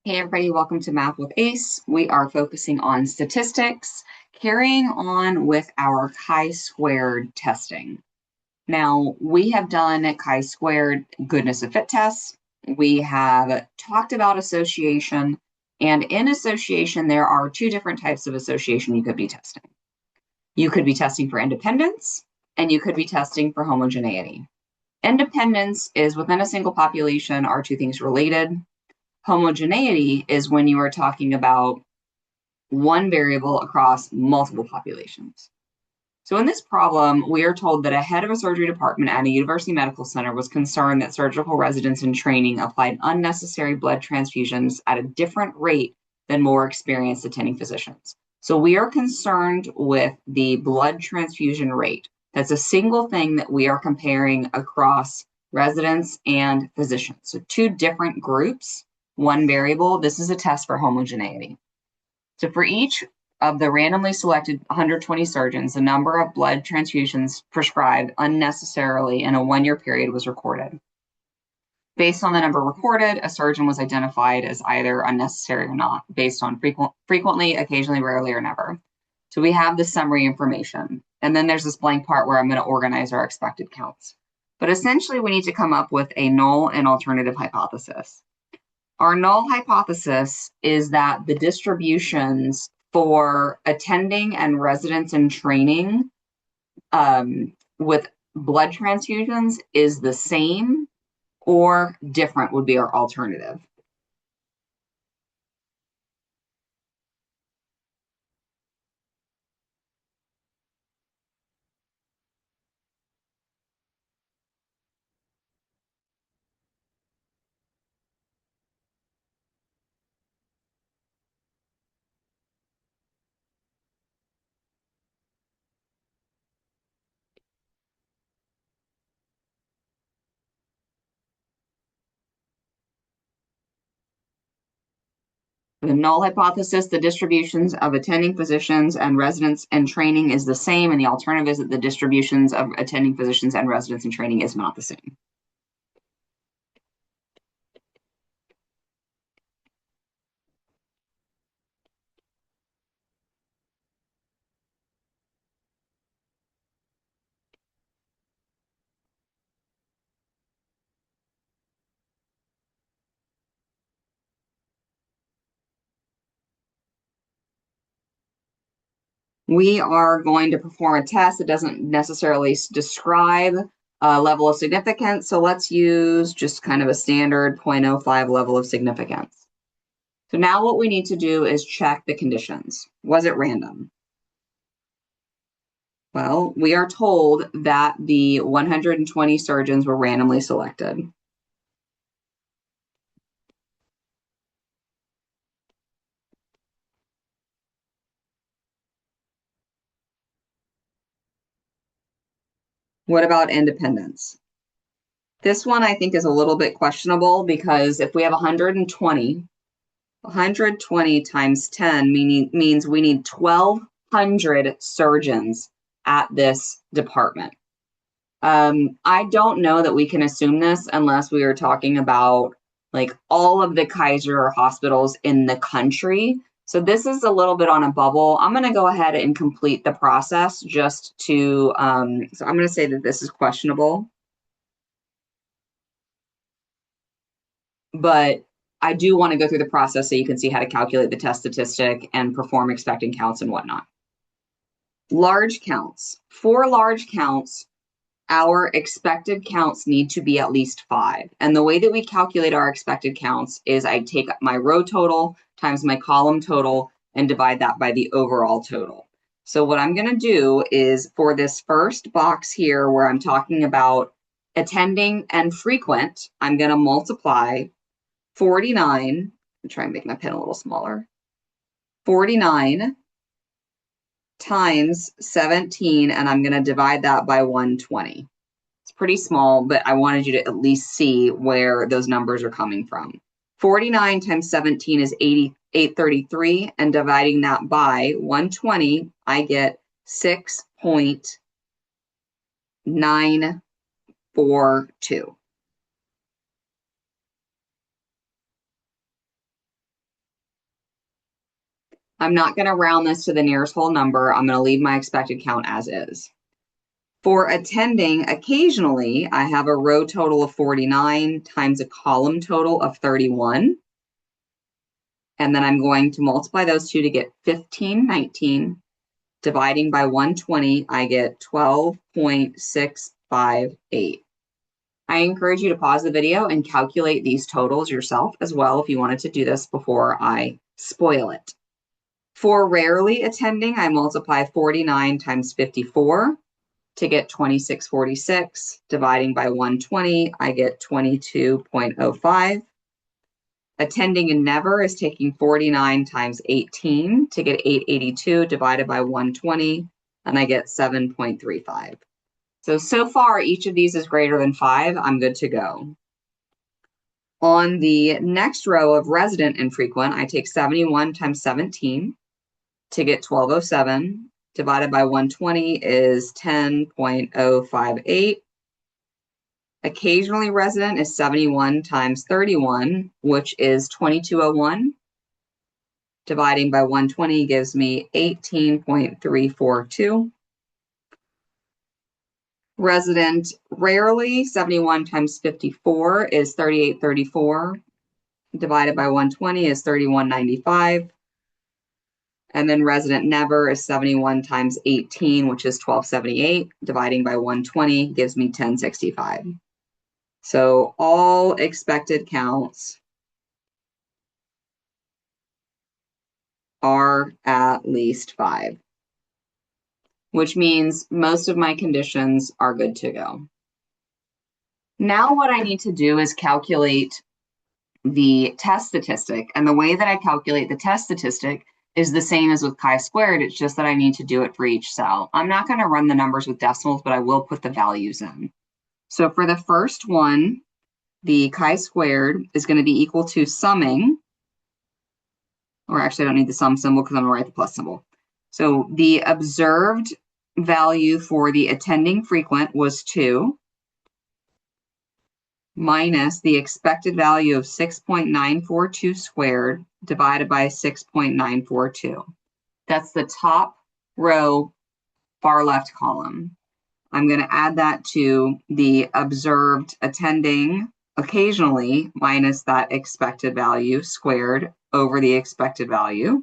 Hey everybody, welcome to Math with Ace. We are focusing on statistics, carrying on with our chi-squared testing. Now, we have done chi-squared goodness of fit tests. We have talked about association, and in association, there are two different types of association you could be testing. You could be testing for independence, and you could be testing for homogeneity. Independence is within a single population, are two things related? Homogeneity is when you are talking about one variable across multiple populations. So in this problem, we are told that a head of a surgery department at a university medical center was concerned that surgical residents in training applied unnecessary blood transfusions at a different rate than more experienced attending physicians. So we are concerned with the blood transfusion rate. That's a single thing that we are comparing across residents and physicians. So two different groups, one variable. This is a test for homogeneity. So for each of the randomly selected 120 surgeons, the number of blood transfusions prescribed unnecessarily in a one-year period was recorded. Based on the number recorded, a surgeon was identified as either unnecessary or not, based on frequently, occasionally, rarely, or never. So we have the summary information. And then there's this blank part where I'm going to organize our expected counts. But essentially, we need to come up with a null and alternative hypothesis. Our null hypothesis is that the distributions for attending and residents in training with blood transfusions is the same or different would be our alternative. The null hypothesis, the distributions of attending physicians and residents in training is the same, and the alternative is that the distributions of attending physicians and residents in training is not the same. We are going to perform a test that doesn't necessarily describe a level of significance. So let's use just kind of a standard 0.05 level of significance. So now what we need to do is check the conditions. Was it random? Well, we are told that the 120 surgeons were randomly selected. What about independence? This one I think is a little bit questionable because if we have 120 times 10 means we need 1,200 surgeons at this department. I don't know that we can assume this unless we are talking about like all of the Kaiser hospitals in the country. So this is a little bit on a bubble. I'm going to go ahead and complete the process just to, so I'm going to say that this is questionable. But I do want to go through the process so you can see how to calculate the test statistic and perform expected counts and whatnot. Large counts. For large counts, our expected counts need to be at least 5. And the way that we calculate our expected counts is I take my row total times my column total and divide that by the overall total. So what I'm going to do is for this first box here where I'm talking about attending and frequent, I'm going to multiply 49, I'm trying to make my pen a little smaller, 49 times 17, and I'm going to divide that by 120. It's pretty small, but I wanted you to at least see where those numbers are coming from. 49 times 17 is 833, and dividing that by 120, I get 6.942. I'm not going to round this to the nearest whole number. I'm going to leave my expected count as is. For attending, occasionally, I have a row total of 49 times a column total of 31. And then I'm going to multiply those two to get 1519. Dividing by 120, I get 12.658. I encourage you to pause the video and calculate these totals yourself as well if you wanted to do this before I spoil it. For rarely attending, I multiply 49 times 54 to get 2646. Dividing by 120, I get 22.05. Attending and never is taking 49 times 18 to get 882 divided by 120, and I get 7.35. So far, each of these is greater than 5. I'm good to go. On the next row of resident and frequent, I take 71 times 17 to get 1207. Divided by 120 is 10.058. Occasionally resident is 71 times 31, which is 2201. Dividing by 120 gives me 18.342. Resident rarely, 71 times 54 is 3834. Divided by 120 is 3195. And then resident never is 71 times 18, which is 1278. Dividing by 120 gives me 1065. So all expected counts are at least 5, which means most of my conditions are good to go. Now what I need to do is calculate the test statistic. And the way that I calculate the test statistic is the same as with chi-squared. It's just that I need to do it for each cell. I'm not going to run the numbers with decimals, but I will put the values in. So for the first one, the chi-squared is going to be equal to summing, or actually I don't need the sum symbol because I'm going to write the plus symbol. So the observed value for the attending frequent was 2 minus the expected value of 6.942 squared divided by 6.942. That's the top row, far left column. I'm going to add that to the observed attending occasionally minus that expected value squared over the expected value,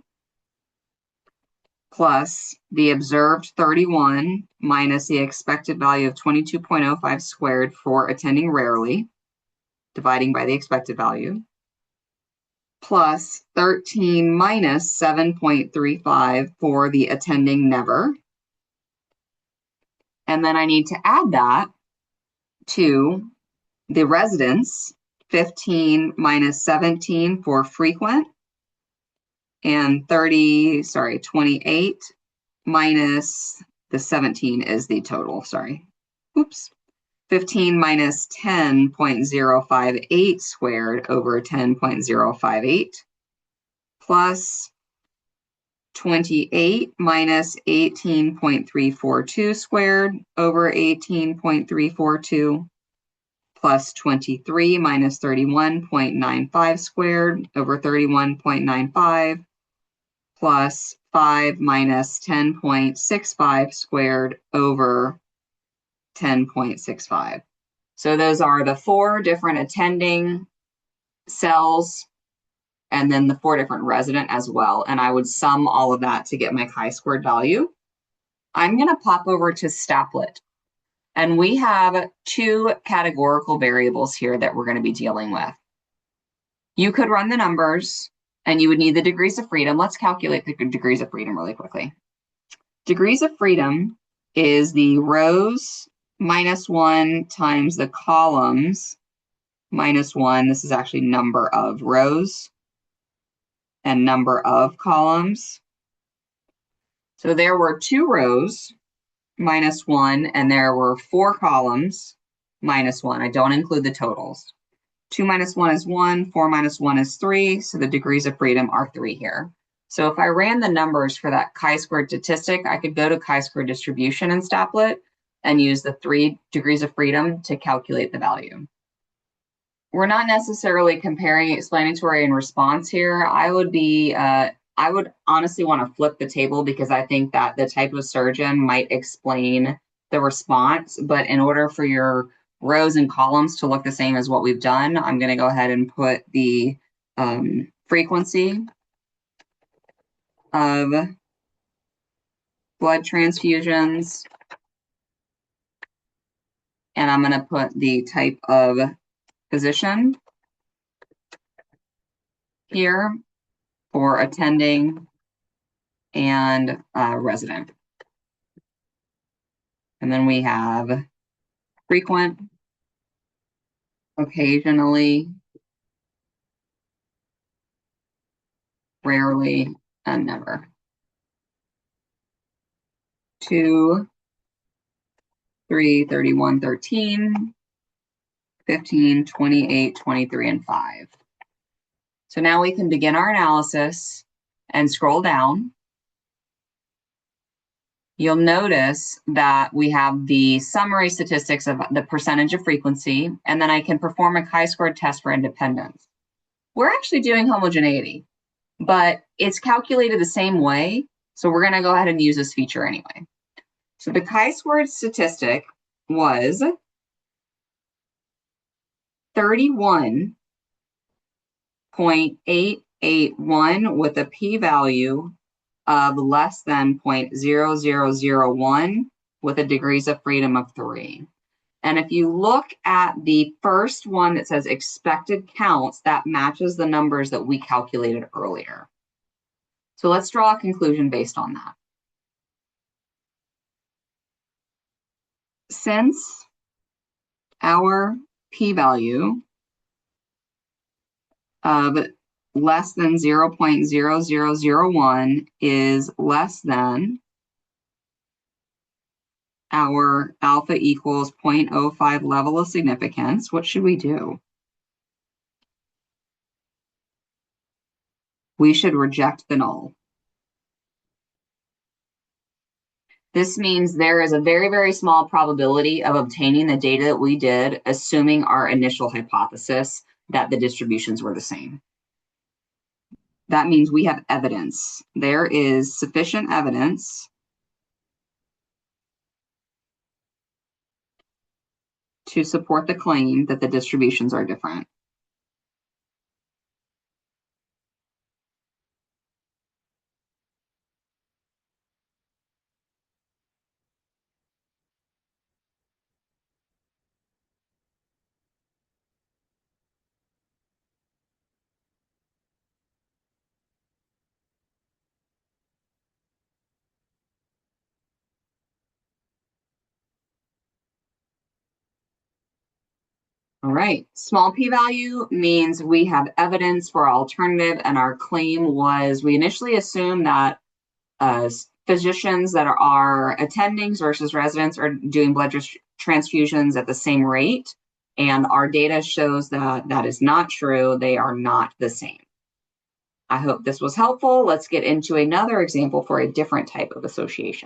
plus the observed 31 minus the expected value of 22.05 squared for attending rarely, dividing by the expected value, plus 13 minus 7.35 for the attending never. And then I need to add that to the residents, 15 minus 17 for frequent, and 28 minus the 17 is the total, sorry. Oops. 15 minus 10.058 squared over 10.058 plus 28 minus 18.342 squared over 18.342 plus 23 minus 31.95 squared over 31.95 plus 5 minus 10.65 squared over 10.65. So those are the 4 different attending cells and then the 4 different resident as well. And I would sum all of that to get my chi-squared value. I'm going to pop over to Statlet. And we have 2 categorical variables here that we're going to be dealing with. You could run the numbers and you would need the degrees of freedom. Let's calculate the degrees of freedom really quickly. Degrees of freedom is the rows minus 1 times the columns minus 1. This is actually number of rows and number of columns. So there were 2 rows minus 1, and there were 4 columns minus 1. I don't include the totals. 2 minus 1 is 1, 4 minus 1 is 3, so the degrees of freedom are 3 here. So if I ran the numbers for that chi-squared statistic, I could go to chi-squared distribution in Statlet and use the 3 degrees of freedom to calculate the value. We're not necessarily comparing explanatory and response here. I would be I would honestly want to flip the table because I think that the type of surgeon might explain the response. But in order for your rows and columns to look the same as what we've done, I'm going to go ahead and put the frequency of blood transfusions, and I'm going to put the type of physician here for attending and resident. And then we have frequent, occasionally, rarely, and never. 2, 3, 31, 13, 15, 28, 23, and 5. So now we can begin our analysis and scroll down. You'll notice that we have the summary statistics of the percentage of frequency, and then I can perform a chi-squared test for independence. We're actually doing homogeneity, but it's calculated the same way, so we're going to go ahead and use this feature anyway. So the chi-squared statistic was 31.881 with a p-value of less than 0.0001 with a degrees of freedom of 3. And if you look at the first one that says expected counts, that matches the numbers that we calculated earlier. So let's draw a conclusion based on that. Since our p-value of less than 0.0001 is less than our alpha equals 0.05 level of significance, what should we do? We should reject the null. This means there is a very, very small probability of obtaining the data that we did, assuming our initial hypothesis that the distributions were the same. That means we have evidence. There is sufficient evidence to support the claim that the distributions are different. All right, small p-value means we have evidence for our alternative, and our claim was we initially assumed that physicians that are attendings versus residents are doing blood transfusions at the same rate, and our data shows that that is not true. They are not the same. I hope this was helpful. Let's get into another example for a different type of association.